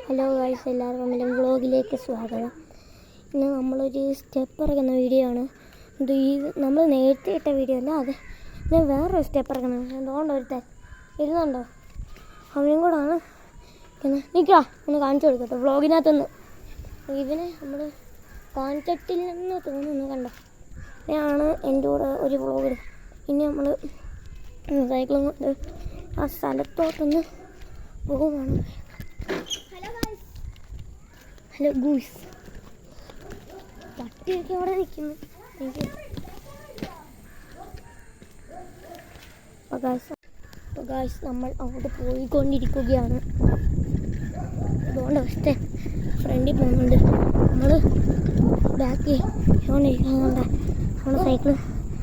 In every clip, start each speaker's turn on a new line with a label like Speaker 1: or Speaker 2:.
Speaker 1: Hello guys, എല്ലാവർക്കും എൻ്റെ വ്ളോഗിലേക്ക് സ്വാഗതം. ഇന്ന് നമ്മളൊരു സ്റ്റെപ്പ് ഇറക്കുന്ന വീഡിയോ ആണ്. നമ്മൾ നേരത്തെ ഇട്ട വീഡിയോ അല്ല, അത് ഇത് വേറൊരു സ്റ്റെപ്പ് ഇറക്കുന്നത്. എന്തുകൊണ്ട് ഒരുത്തൻ ഇരുന്നുണ്ടോ, അവനും കൂടാണ്. നിൽക്കുക, ഒന്ന് കാണിച്ചു കൊടുക്കട്ടെ വ്ളോഗിനകത്തൊന്ന്. ഇവനെ നമ്മൾ കാണിച്ചിട്ടില്ലെന്ന് തോന്നുന്നു. കണ്ടോ, ഇതാണ് എൻ്റെ കൂടെ ഒരു വ്ളോഗ്. ഇനി നമ്മൾ സൈക്കിളും കൊണ്ട് ആ സ്ഥലത്തോട്ടൊന്ന് പോകുവാണ്. ഹലോ ഗൂസ്, പട്ടിയൊക്കെ അവിടെ നിൽക്കുന്നു. നമ്മൾ അവിടെ പോയിക്കൊണ്ടിരിക്കുകയാണ്. അതുകൊണ്ട് ഒറ്റ ഫ്രണ്ടിൽ പോകുന്നുണ്ട്. നമ്മൾ ബാക്കി കൊണ്ടിരിക്കുന്നുണ്ട്. നമ്മുടെ സൈക്കിള്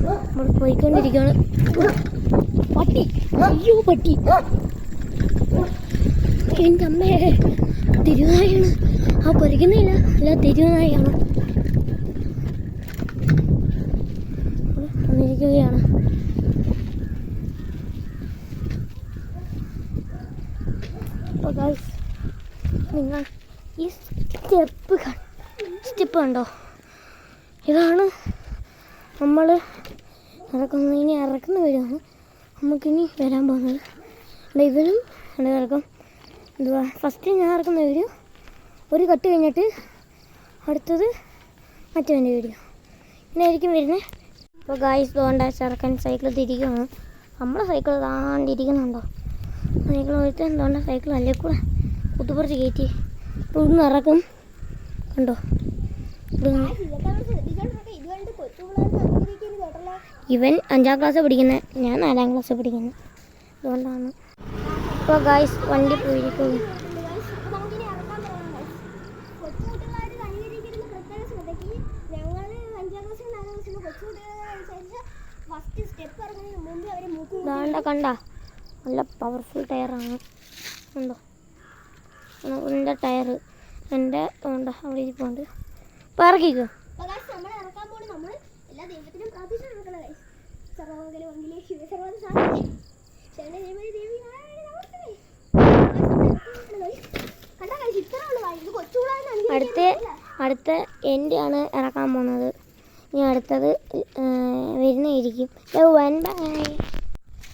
Speaker 1: നമ്മൾ പോയിക്കൊണ്ടിരിക്കുകയാണ്. പട്ടി, അയ്യോ പട്ടി, എൻ്റെ അമ്മേ, തിരുനായാണ്. ആ പൊരിക്കുന്നില്ല, അല്ല തിരുനായാണ്. വന്നിരിക്കുകയാണ്. അപ്പോൾ ഗൈസ്, നിങ്ങൾ ഈ സ്റ്റെപ്പ് കണ്ടോ? ഇതാണ് നമ്മൾ ഇനി ഇറക്കുന്ന വീടാണ് നമുക്കിനി വരാൻ പോകുന്നത്. ഇവനും ഇറക്കും. എന്തുവാ, ഫസ്റ്റ് ഞാൻ ഇറക്കുന്ന വീഡിയോ ഒരു കട്ട് കഴിഞ്ഞിട്ട് അടുത്തത് മറ്റവൻ്റെ വീഡിയോ ഇങ്ങനെ ആയിരിക്കും വരുന്നത്. ഇപ്പോൾ ഗായ്സ് തോണ്ട ചെറുക്കൻ സൈക്കിൾ തിരിക്കുകയാണ്. നമ്മളെ സൈക്കിൾ താണ്ടിരിക്കുന്നുണ്ടോ? സൈക്കിൾ പോയിട്ട് എന്തുകൊണ്ട് സൈക്കിൾ അല്ലേ കൂടെ കുത്തുപറിച്ച് കയറ്റി ഇവിടുന്ന് ഇറക്കും. കണ്ടോ, ഇവൻ 5ാം ക്ലാസ് പഠിക്കുന്നത്, ഞാൻ 4ാം ക്ലാസ് പഠിക്കുന്നത്. അതുകൊണ്ടാണ്. ഇപ്പോൾ ഗായ്സ് വണ്ടി പോയിരിക്കുന്നു. കണ്ട, നല്ല പവർഫുൾ ടയറാണ്. ഉണ്ടോ, എൻ്റെ ടയർ എൻ്റെ ഉണ്ട്, അവിടെ ഇരിപ്പുണ്ട്. അപ്പോൾ ഇറക്കിക്കോ. അടുത്ത എൻ്റെ ആണ് ഇറക്കാൻ പോകുന്നത്. ഇനി അടുത്തത് വരുന്നതായിരിക്കും.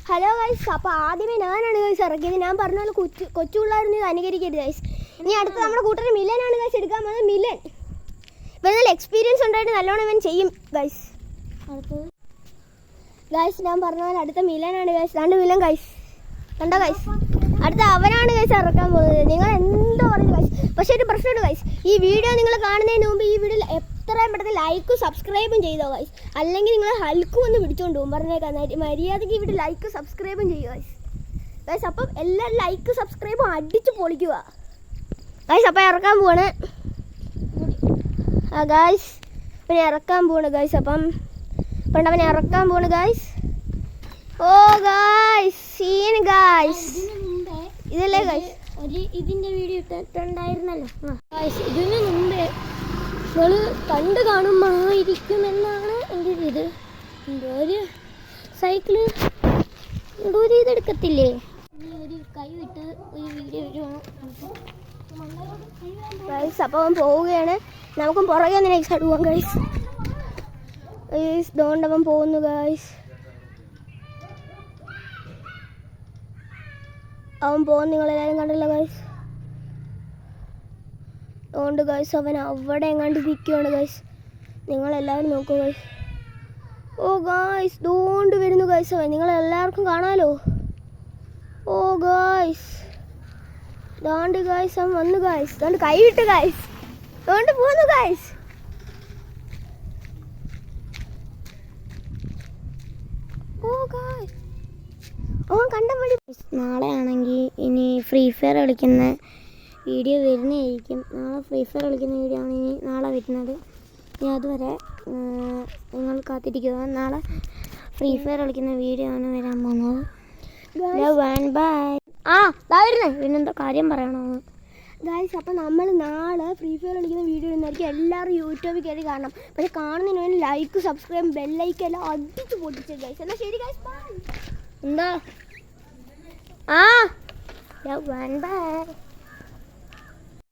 Speaker 1: ഹലോ ഗൈസ്, അപ്പോൾ ആദ്യമേ ഞാനാണ് ഗൈസ് ഇറക്കിയത്. ഞാൻ പറഞ്ഞ പോലെ കൊച്ചു പിള്ളേരൊന്നും അനുകരിക്കരുത് ഗൈസ്. ഇനി അടുത്ത് നമ്മുടെ കൂട്ടർ മിലനാണ് ഗൈസ് എടുക്കാൻ പോകുന്നത്. മിലൻ ഇപ്പം നല്ല എക്സ്പീരിയൻസ് ഉണ്ടായിട്ട് നല്ലോണം ഇവൻ ചെയ്യും ഗൈസ്. അടുത്തത് ഗൈസ്, ഞാൻ പറഞ്ഞ പോലെ അടുത്ത മിലനാണ് ഗൈസ്. 2 മിലൻ ഗൈസ്, കണ്ടോ ഗൈസ്? അടുത്ത അവനാണ് ഗൈസ് ഇറക്കാൻ പോകുന്നത്. നിങ്ങൾ എന്തോ പറഞ്ഞു ഗൈസ്. പക്ഷേ ഒരു പ്രശ്നമുണ്ട് ഗൈസ്, ഈ വീഡിയോ നിങ്ങൾ കാണുന്നതിന് മുമ്പ് ഈ വീഡിയോ എത്രയും പെട്ടെന്ന് ലൈക്കും സബ്സ്ക്രൈബും ചെയ്തോ ഗൈസ്. അല്ലെങ്കിൽ നിങ്ങൾ ഹൽക്കും ഒന്ന് പിടിച്ചോണ്ട് പോകും. പറഞ്ഞേക്കാം, മര്യാദയ്ക്ക് ഇവിടെ ലൈക്കും സബ്സ്ക്രൈബും ചെയ്യുക ഗൈസ്. ഗൈസ് അപ്പം എല്ലാവരും ലൈക്കും സബ്സ്ക്രൈബും അടിച്ച് പൊളിക്കുക ഗൈസ്. അപ്പം ഇറക്കാൻ പോവാണ് ഗൈസ്. പിന്നെ ഇറക്കാൻ പോവാണ് ഗൈസ്. അപ്പം പണ്ടവനെ ഇറക്കാൻ പോവാണ് ഗൈസ്. ഓ ഗൈസ്, സീൻ ഗൈസ്. ഇതല്ലേ ഗൈസ് ഇതിൻ്റെ വീഡിയോ ഇട്ടിട്ടുണ്ടായിരുന്നല്ലോ ഗൈസ്. ഇതിന് മുമ്പേ നിങ്ങൾ കണ്ട് കാണുമായിരിക്കുമെന്നാണ് എൻ്റെ ഇത്. എന്തോ ഒരു സൈക്കിള് എന്തോ ഒരു ഇതെടുക്കത്തില്ലേ, ഒരു കൈ വിട്ട് ഒരു വീഡിയോ വരുവാണ് ഗൈസ്. അപ്പോൾ അവൻ പോവുകയാണ്. നമുക്കും പുറകെ ഒന്ന് നെക്സ്റ്റ് പോവാം ഗൈസ്. ഗൈസ് ദോണ്ടവൻ പോകുന്നു ഗൈസ്. അവൻ പോകുന്നു, നിങ്ങളെല്ലാവരും കണ്ടല്ലോ ഗൈസ്. അതുകൊണ്ട് ഗൈസ് അവൻ അവിടെ എങ്ങാണ്ട് നിൽക്കുകയാണ് ഗൈസ്. നിങ്ങളെല്ലാവരും നോക്കൂ ഗൈസ്. ഓ ഗൈസ്, ദോണ്ട് വരുന്നു ഗൈസ് അവൻ. നിങ്ങളെല്ലാവർക്കും കാണാമല്ലോ. ഓ ഗൈസ്, ദാണ്ട് ഗൈസ് അവൻ വന്നു ഗൈസ്. ദാണ്ട് കൈവിട്ട് ഗൈസ്, ദോണ്ട് പോന്നു ഗൈസ്. ഓ ഗൈസ്, അവൻ കണ്ട വഴി. നാളെ ആണെങ്കിൽ ഇനി ഫ്രീ ഫയർ കളിക്കുന്ന വീഡിയോ വരുന്നതായിരിക്കും. നാളെ ഫ്രീ ഫയർ കളിക്കുന്ന വീഡിയോ ആണ് ഇനി നാളെ വരുന്നത്. ഇനി അതുവരെ നിങ്ങൾ കാത്തിരിക്കുക. നാളെ ഫ്രീ ഫയർ കളിക്കുന്ന വീഡിയോ ആണ് വരാൻ പോകുന്നത്. ബൈ. ദാ വരുന്നേ, പിന്നെന്താ കാര്യം പറയണോ ഗൈസ്? അപ്പോൾ നമ്മൾ നാളെ ഫ്രീ ഫയർ കളിക്കുന്ന വീഡിയോ ഇടുന്നതായിരിക്കും. എല്ലാവരും യൂട്യൂബിൽ കയറി കാണണം. പക്ഷേ കാണുന്നതിന് വേണ്ടി ലൈക്ക് സബ്സ്ക്രൈബ് ബെല്ലൈക്ക് എല്ലാം അടിച്ച് പൊട്ടിച്ച് ഗൈസ്. എന്നാൽ ശരി ഗൈസ്, ബൈ. എന്താ ബൈ.